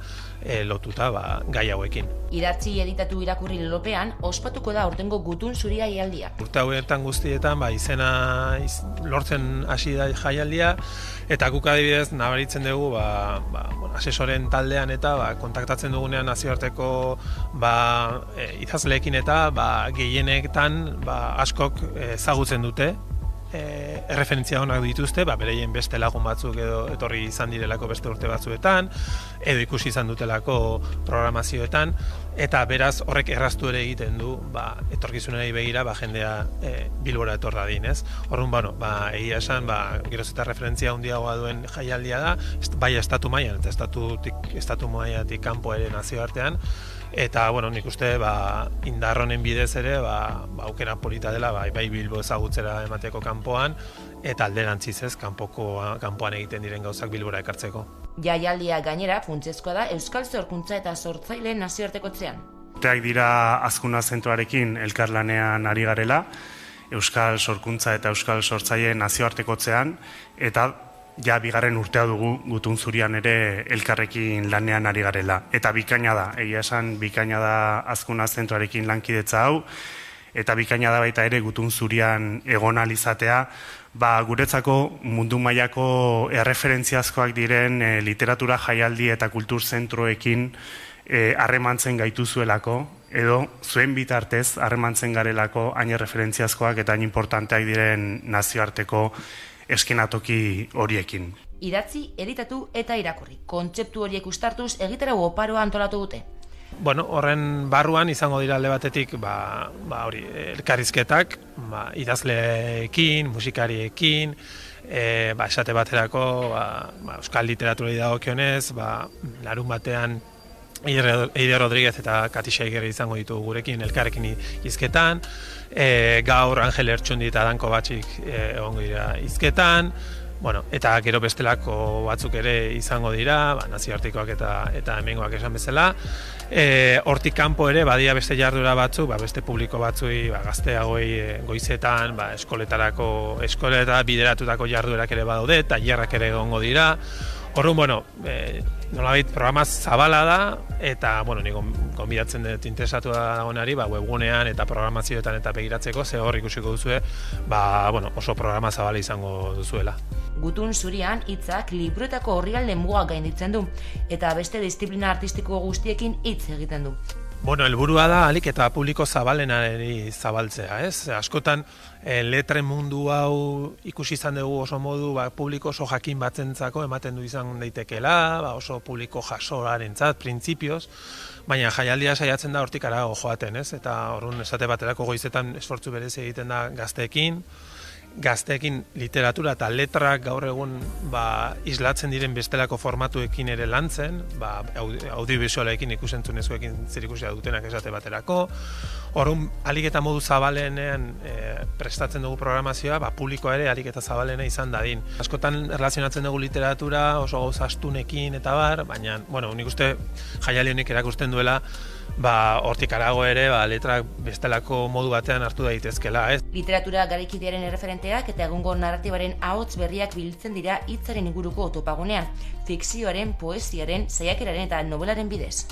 lotuta gai hauekin. Idatzi, editatu, irakurri lelopean ospatuko da aurtengo Gutun Zuria jaialdia. Urte hauetan guztietan izena lortzen hasi da jaialdia eta guk adibidez nabaritzen dugu asesoren taldean eta kontaktatzen dugunean nazioarteko idazleekin eta gehienetan askok ezagutzen dute, erreferentzia honak dituzte, bereien beste lagun batzuk edo etorri izan direlako beste urte batzuetan, edo ikusi izan dutelako programazioetan, eta beraz horrek erraztu ere egiten du etorkizunari begira jendea Bilbora etor dadin, ez? Orrun, egia esan, geroz eta referentzia handiagoa duen jaialdia da, bai estatu mailan eta estatu mailatik kanpo ere nazioartean, eta, nik uste, indar honen bidez ere, aukera polita dela, bai Bilbo ezagutzera emateko kanpoan, eta alderantziz ez, kanpoan egiten diren gauzak Bilbora ekartzeko. Jaialdia gainera funtsezkoa da Euskal Sorkuntza eta Sortzaile nazioartekotzean. Urteak dira Azkuna Zentroarekin elkarlanean ari garela, Euskal Sorkuntza eta Euskal Sortzaile nazioartekotzean, eta bigarren urtea dugu Gutun Zurian ere elkarrekin lanean ari garela. Eta bikaina da, egia esan bikaina da Azkuna Zentroarekin lankidetza hau, eta bikaina da baita ere Gutun Zurian egon alizatea, guretzako mundu mailako erreferentziazkoak diren literatura jaialdi eta kultur zentroekin harremantzen gaituzuelako, edo zuen bitartez harremantzen garelako hain erreferentziazkoak eta hain importanteak diren nazioarteko eskenatoki horiekin. Idatzi, editatu eta irakurri. Kontzeptu horiek uztartuz egitera oparoa antolatu dute. Horren barruan izango dira alde batetik elkarrizketak, idazleekin, musikariekin, esate baterako euskal literaturari dagokionez, larun batean Eide Rodríguez eta Katixa Igerri izango ditu gurekin elkarrekin hizketan, gaur Angel Ertxundi eta Danko Batxik egongo dira hizketan, eta gero bestelako batzuk ere izango dira, nazioartekoak eta hemengoak esan bezala. Hortik kanpo ere badia beste jarduera batzuk, beste publiko batzui, gazteagoi goizetan, eskoletara bideratutako jarduerak ere badaude, tailerrak ere egongo dira. Orrun, nolabait programa zabala da, eta, nik gonbidatzen dut interesatu dagoenari, webgunean eta programazioetan eta begiratzeko, ze hor ikusiko duzue, oso programa zabala izango duzuela. Gutun Zurian hitzak libruetako orrialde mugak gainditzen du, eta beste disiplina artistiko guztiekin hitz egiten du. Helburua da alik eta publiko zabalenari zabaltzea, ez? Askotan letren mundu hau ikusi izan dugu oso modu publiko oso jakin batzentzako ematen du izan daitekeela, oso publiko jasoarentzat, printzipioz, baina jaialdia saiatzen da hortik harago joaten, ez? Eta horren esate baterako goizetan esfortzu berez egiten da gazteekin literatura eta letrak gaur egun islatzen diren bestelako formatuekin ere lantzen, audiovisualekin ikusentzunezkoekin zerikusia dutenak esate baterako. Orrun, alik eta modu zabalenean prestatzen dugu programazioa, publikoa ere alik eta zabalena izan dadin. Askotan erlazionatzen dugu literatura oso gauza astunekin eta baina, nik uste jaialdi honek erakusten duela hortik harago ere letrak bestelako modu batean hartu daitezkela, ez? Literatura garaikidearen erreferenteak eta egungo narratibaren ahots berriak biltzen dira hitzaren inguruko topagunean, fikzioaren, poesiaren, saiakeraren eta nobelaren bidez.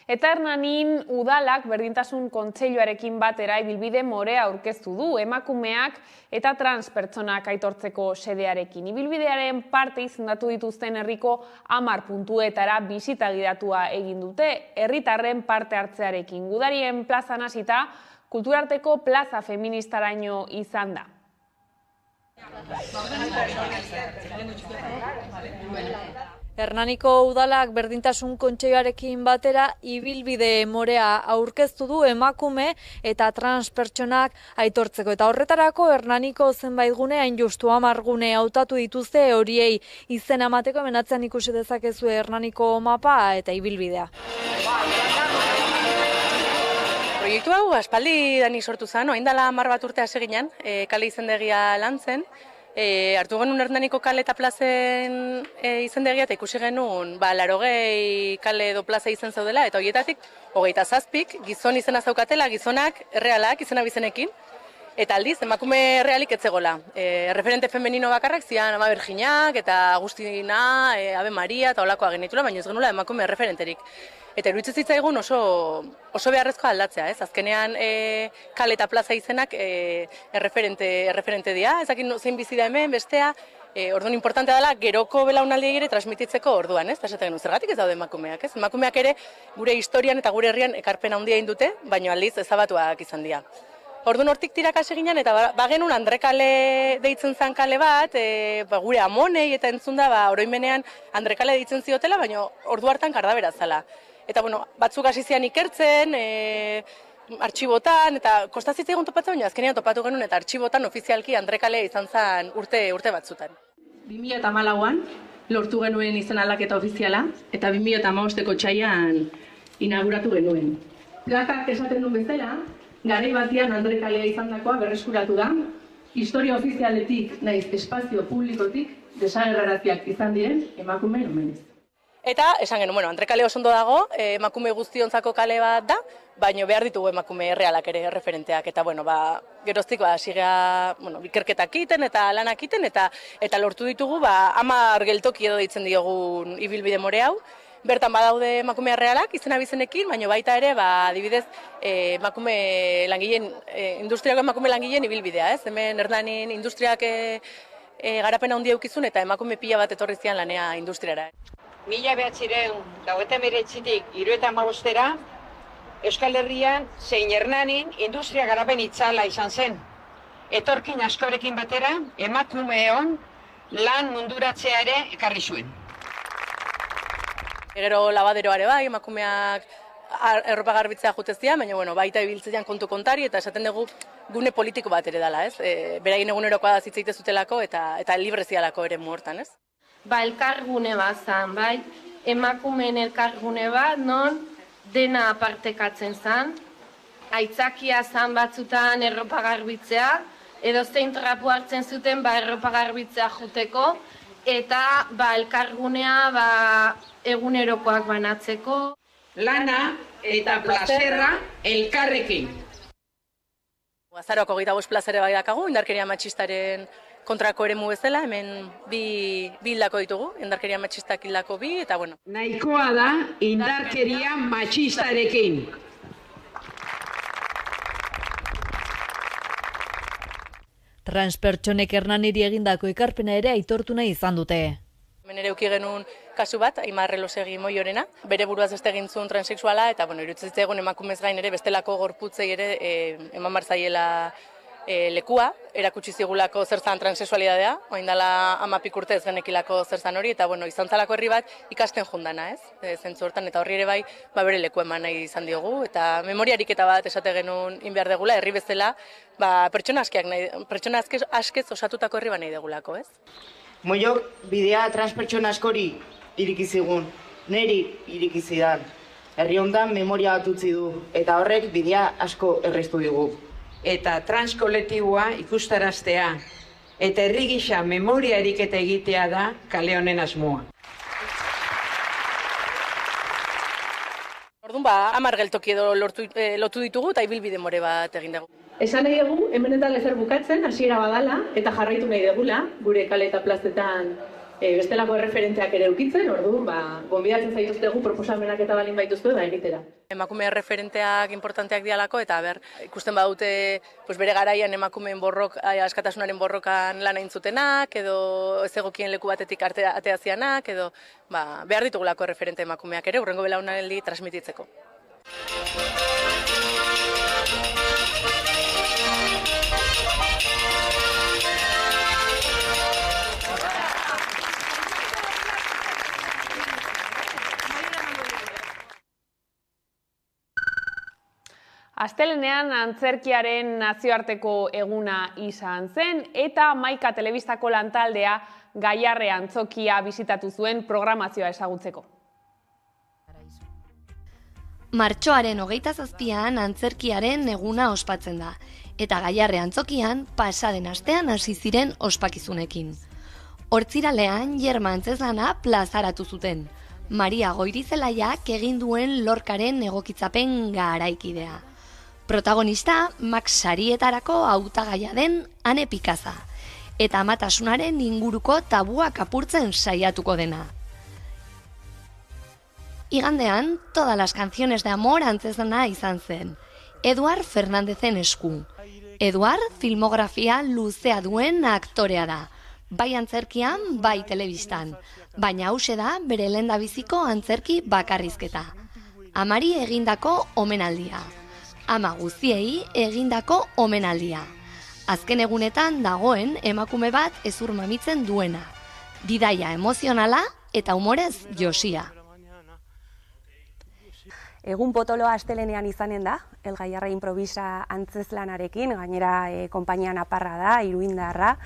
Eta Hernanin udalak berdintasun kontseiluarekin batera ibilbide morea aurkeztu du emakumeak eta trans pertsonak aitortzeko sedearekin. Ibilbidearen parte izendatu dituzten herriko 10 puntuetara bisita gidatua egin dute herritarren parte hartzearekin. Gudarien plazan hasita kulturarteko plaza feministaraino izan da. Hernaniko udalak berdintasun kontseiluarekin batera ibilbide morea aurkeztu du emakume eta trans pertsonak aitortzeko. Eta horretarako Hernaniko zenbait gune, hain justu 10 gune hautatu dituzte horiei izena emateko, hemenatzean ikusi dezakezu Hernaniko mapa eta ibilbidea. Proiektu hau aspaldi dani sortu zen, orain dela 10 bat urte hasi ginen, kale izendegia lantzen. Hartu genuen Hernaniko kale eta plazen izendegia eta ikusi genuen 80 kale edo plaza izen zaudela, eta horietatik 27 gizon izena zaukatela, gizonak errealak izena bizenekin, eta aldiz emakume errealik etzegola. Referente femenino bakarrak zian Ama Berginak eta Agustina, Ave Maria eta holakoa genitula, baina ez genula emakume referenterik. Eta iruditzen zitzaigun oso beharrezkoa aldatzea, ez? Azkenean kale eta plaza izenak erreferente dira, ezakin zein bizi da hemen, bestea, orduan importantea dela geroko belaunaldiei ere transmititzeko orduan, ez? Esaten genuen, zergatik ez daude emakumeak, ez? Emakumeak ere gure historian eta gure herrian ekarpen handia egin dute, baina aldiz ezabatuak izan dira. Orduan hortik tiraka hasi ginen eta bagenun Andre kale deitzen zen kale bat, gure amonei eta entzun da oroimenean Andre kale deitzen ziotela, baina ordu hartan kardabera zala. Eta batzuk hasi zian ikertzen, artxibotan, eta kostazitza egon topatzen, baina azkenean topatu genuen eta artxibotan ofizialki Andre kale izan zen urte batzutan. 2014an lortu genuen izen aldaketa ofiziala eta 2015ko otsailean inauguratu genuen. Plakak esaten duen bezala, garai batean Andre kalea izandakoa berreskuratu da, historia ofizialetik naiz espazio publikotik desagerraraziak izan diren emakumeen omenez. Eta esan genuen, Andre kale oso ondo dago, emakume guztiontzako kale bat da, baina behar ditugu emakume errealak ere referenteak, eta geroztik sigea ikerketak egiten eta lanak egiten, eta lortu ditugu 10 geltoki edo deitzen diogun ibilbide more hau. Bertan badaude emakume errealak izena bizenekin, baina baita ere, adibidez, industriako emakume langileen ibilbidea, ez? Hemen Hernanin industriak garapena handia eukizun eta emakume pila bat etorri zian lanea industriara. 1999tik 2015 Euskal Herrian zein Hernanin industria garapen itzala izan zen. Etorkin askorekin batera, emakumeon lan munduratzea ere ekarri zuen. Gero labaderoare bai, emakumeak erropa garbitzea jutezia, baina baita ibiltzean kontu kontari eta esaten dugu gune politiko bat ere dela, ez? Beraien egunerokoa zitzeite zutelako eta librezialako ere muhortan, ez? Elkargune bat zan, bai? Emakumeen elkargune bat, non dena partekatzen zan, aitzakia zan batzutan erropa garbitzea, edo zein trapu hartzen zuten erropa garbitzea juteko, eta elkargunea egunerokoak banatzeko. Lana eta plazerra elkarrekin. Azaroako 25 plazere bai dakagu, indarkeria matxistaren kontrako eremu bezala, hemen bi hildako ditugu, indarkeria matxistak hildako bi, eta Nahikoa da indarkeria matxistarekin. Transpertsonek Hernaniri egindako ekarpena ere aitortu nahi izan dute. Hemen ere uki genuen kasu bat, Aimar Elosegi Moiorena, bere buruaz beste egin zuen transexuala, eta iruditzen zitzaigun emakumez gain ere bestelako gorputzei ere eman barzaiela lekua, erakutsi zigulako zer zan transexualidadea, orain dela 10 urte ez genekilako zer zan hori, eta izan zalako herri bat ikasten jundana, ez? Zentzu hortan, eta horri ere bai, bere leku eman nahi izan diogu, eta memoriarik eta bat esate genuen inbehar degula, herri bezala, pertsona askez osatutako herri nahi degulako, ez? Moiok bidea transpertsona askori irikizigun, neri irikizidan. Herri hondan memoria bat utzi du, eta horrek bidea asko erreztu digu. Eta transkolektiboa ikustaraztea, eta herri gisa memoria eriketa egitea da kale honen asmoa. Orduan 10 geltoki edo lotu ditugu eta ibilbide more bat egin dugu. Esan nahi dugu, hemen eta lezer bukatzen, hasiera badala, eta jarraitu nahi dugula, gure kale eta plazetan bestelako erreferenteak ere eukitzen, orduan, gonbidatzen zaituztegu proposamenak eta balin baituzte egitera. Emakume erreferenteak importanteak dialako, eta ikusten badute bere garaian emakumeen askatasunaren borrokan lan aintzutenak, edo ez egokien leku batetik ateazianak, edo behar ditugulako erreferente emakumeak ere, hurrengo belaunaldi transmititzeko. Astelehenean antzerkiaren nazioarteko eguna izan zen eta Maika telebistako lantaldea Gaiarre antzokia bisitatu zuen programazioa ezagutzeko. Martxoaren 27an antzerkiaren eguna ospatzen da, eta Gaiarre antzokian pasaden astean hasi ziren ospakizunekin. Hortziralean Jerma Antzezlana plazaratu zuten, Maria Goirizelaiak egin duen Lorcaren egokitzapen garaikidea. Protagonista Max sarietarako hautagaia den Ane Pikaza, eta amatasunaren inguruko tabuak apurtzen saiatuko dena. Igandean, todas las canciones de amor antzezlana izan zen. Eduard Fernandezen esku. Eduard filmografia luzea duen aktorea da. Bai antzerkian, bai telebistan. Baina hause da bere lehendabiziko antzerki bakarrizketa. Amari egindako omenaldia. Ama guztiei egindako omenaldia. Azken egunetan dagoen emakume bat ezur mamitzen duena. Bidaia emozionala eta humorez josia. Egun potoloa astelenean izanen da, El Gaiarre improvisa antzezlanarekin, gainera konpainia naparra da, iruindarra,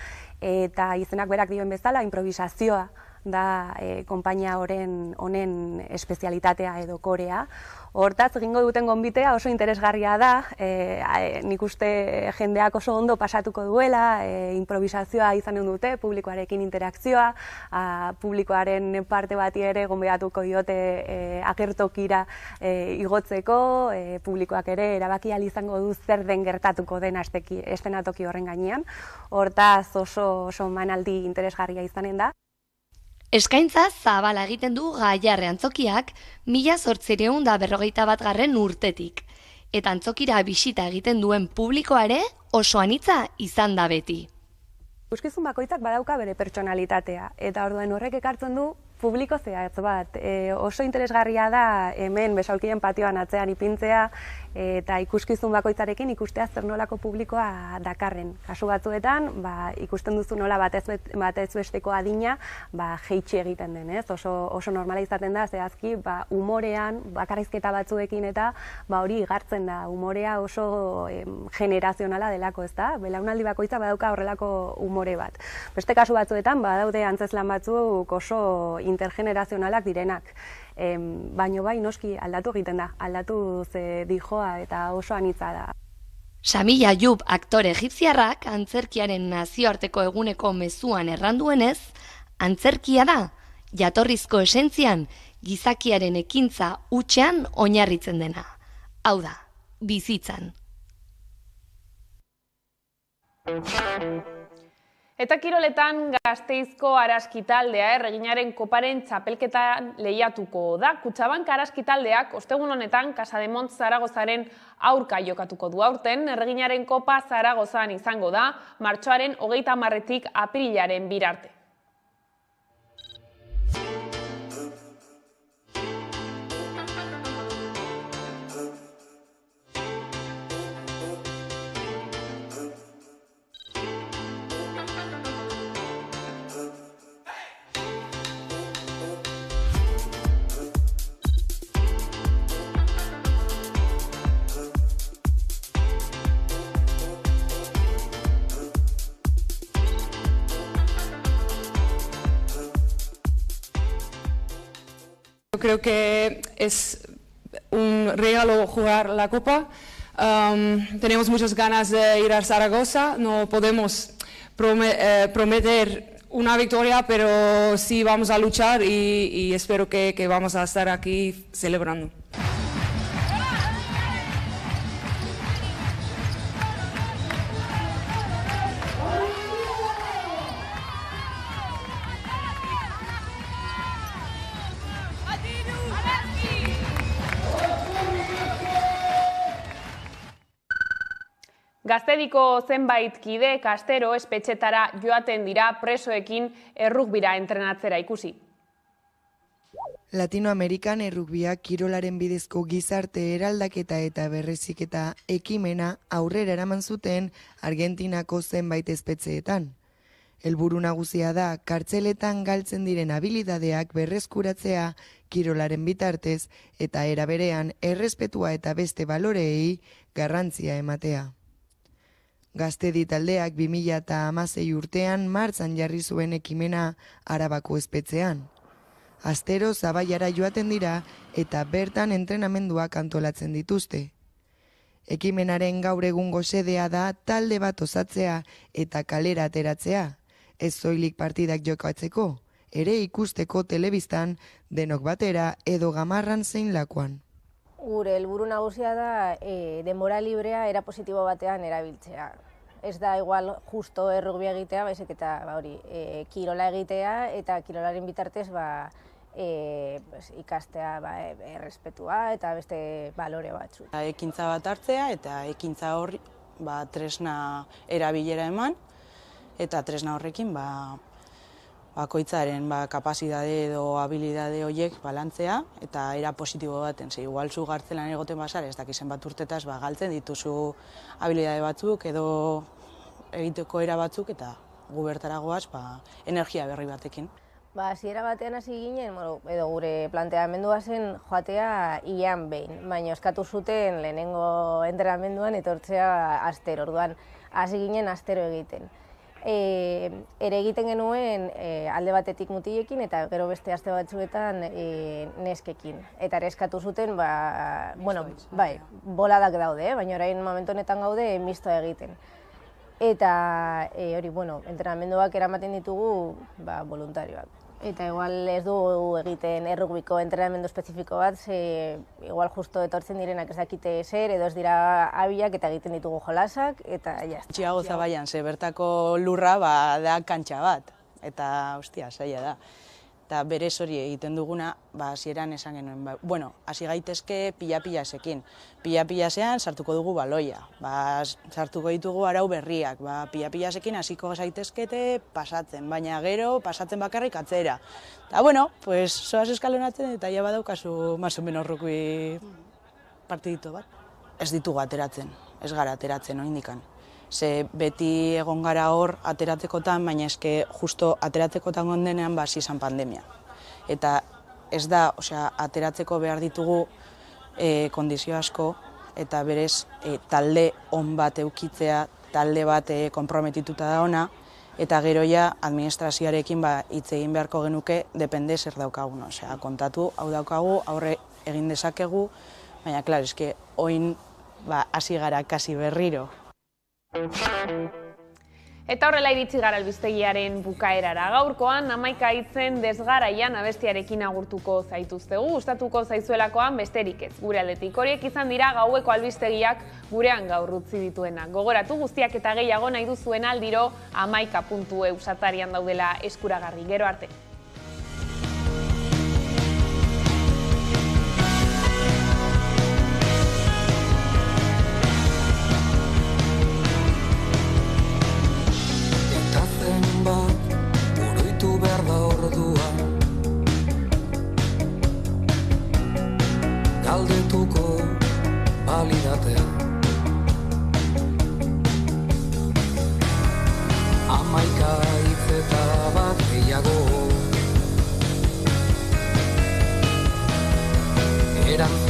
eta izenak berak dioen bezala, improvisazioa da konpainia honen espezialitatea edo korea. Hortaz, egingo duten gonbitea oso interesgarria da, nik uste jendeak oso ondo pasatuko duela, improvisazioa izanen dute, publikoarekin interakzioa, publikoaren parte bati ere gonbidatuko diote agertokira igotzeko, publikoak ere erabaki ahal izango du zer den gertatuko den eszenatoki horren gainean. Hortaz, oso manaldi interesgarria izanen da. Eskaintza zabala egiten du Gaiarre antzokiak 1851 urtetik. Eta antzokira bisita egiten duen publikoa ere oso anitza izan da beti. Ikuskizun bakoitzak badauka bere pertsonalitatea, eta orduan horrek ekartzen du publiko zehatz bat. Oso interesgarria da hemen Besaulkien patioan atzean ipintzea, eta ikuskizun bakoitzarekin ikustea zer nolako publikoa dakarren. Kasu batzuetan, ikusten duzu nola batez besteko adina jeitsi egiten den, ez? Oso normala izaten da, zehazki, umorean, bakarrizketa batzuekin eta hori igartzen da, umorea oso generazionala delako, ez da? Belaunaldi bakoitza badauka horrelako umore bat. Beste kasu batzuetan, badaude antzezlan batzuk oso intergenerazionalak direnak. Baino bai, noski aldatu egiten da, aldatu dijoa eta oso anitza da. Sami Ayub aktore egipziarrak antzerkiaren nazioarteko eguneko mezuan erranduenez, antzerkia da, jatorrizko esentzian, gizakiaren ekintza hutsean oinarritzen dena. Hau da, bizitzan. Eta kiroletan Gasteizko Araski taldea Erreginaren koparen txapelketan lehiatuko da. Kutxabank Araski taldeak ostegun honetan Casademont Zaragozaren aurka jokatuko du aurten. Erreginaren kopa Zaragozan izango da, martxoaren 30-tik apirilaren 2 arte. Creo que es un regalo jugar la Copa. Tenemos muchas ganas de ir a Zaragoza. No podemos prometer una victoria, pero sí vamos a luchar y espero que vamos a estar aquí celebrando. Gaztediko zenbait kide astero espetxetara joaten dira presoekin errugbira entrenatzera ikusi. Latinoamerikan errugbiak kirolaren bidezko gizarte eraldaketa eta berreziketa ekimena aurrera eraman zuten Argentinako zenbait espetxeetan. Helburu nagusia da kartzeletan galtzen diren habilidadeak berreskuratzea kirolaren bitartez eta era berean errespetua eta beste baloreei garrantzia ematea. Gaztedi taldeak 2016 urtean martzan jarri zuen ekimena Arabako espetxean. Astero Zabaiara joaten dira eta bertan entrenamenduak antolatzen dituzte. Ekimenaren gaur egungo xedea da talde bat osatzea eta kalera ateratzea, ez zoilik partidak jokatzeko, ere ikusteko telebistan denok batera edo gamarran zein lakuan. Gure helburu nagusia da denbora librea era positibo batean erabiltzea. Ez da igual justo errugbia egitea, baizik eta kirola egitea eta kirolaren bitartez ikastea errespetua eta beste balore batzu. Ekintza bat hartzea eta ekintza horri tresna erabilera eman eta tresna horrekin bakoitzaren kapazitate edo habilidade horiek balantzea eta era positibo baten. Igual zu gartzelan egoten basar, ez dakizen bat urtetaz galtzen dituzu habilidade batzuk edo egiteko era batzuk eta gu bertara goaz energia berri batekin. Hasiera batean hasi ginen, edo gure planteamendua zen joatea hilean behin, baina eskatu zuten lehenengo entrenamenduan etortzea astero, orduan hasi ginen astero egiten. Ere egiten genuen alde batetik mutilekin eta gero beste aste batzuetan neskekin. Eta ere eskatu zuten, boladak daude, baina orain momentu honetan gaude mistoa egiten. Eta entrenamenduak eramaten ditugu voluntarioak. Eta igual ez du egiten errugbiko entrenamendu espezifiko bat, igual justo etortzen direnak ez dakite zer, edo ez dira abiak eta egiten ditugu jolasak, eta jazta. Txiago Zabaian, bertako lurra da kantxa bat, eta zaila da. Eta berez hori egiten duguna, hasieran esan genuen, hasi gaitezke pila-pilasekin. Pila-pilasean sartuko dugu baloia, sartuko ditugu arau berriak, pila-pilasekin hasiko zaitezkete pasatzen, baina gero pasatzen bakarrik atzera. Eta zoaz eskalonatzen eta ja badaukazu más o menos rugby partidito bat. Ez ditugu ateratzen, ez gara ateratzen oindikan. Ze beti egon gara hor ateratzekotan, baina eske justo ateratzekotan gondenean hasi izan pandemia. Eta ez da, ateratzeko behar ditugu kondizio asko, eta berez talde on bat eukitzea, talde bat konprometituta da ona, eta gero ja administrazioarekin hitz egin beharko genuke depende zer daukagun. Kontatu, hau daukagu, aurre egin dezakegu, baina, klar, eske oin hasi gara kasi berriro. Eta horrela iritsi gara albistegiaren bukaerara. Gaurkoan, 11 hitzen desgaraian abestiarekin agurtuko zaituztegu, gustatuko zaizuelakoan besterik ez. Gure aldetik horiek izan dira gaueko albistegiak gurean gaur utzi dituenak. Gogoratu guztiak eta gehiago nahi duzuen aldiro 11.eu satarian daudela eskuragarri. Gero arte. Galdetuko balidatea 11 hitz eta bat gehiago eran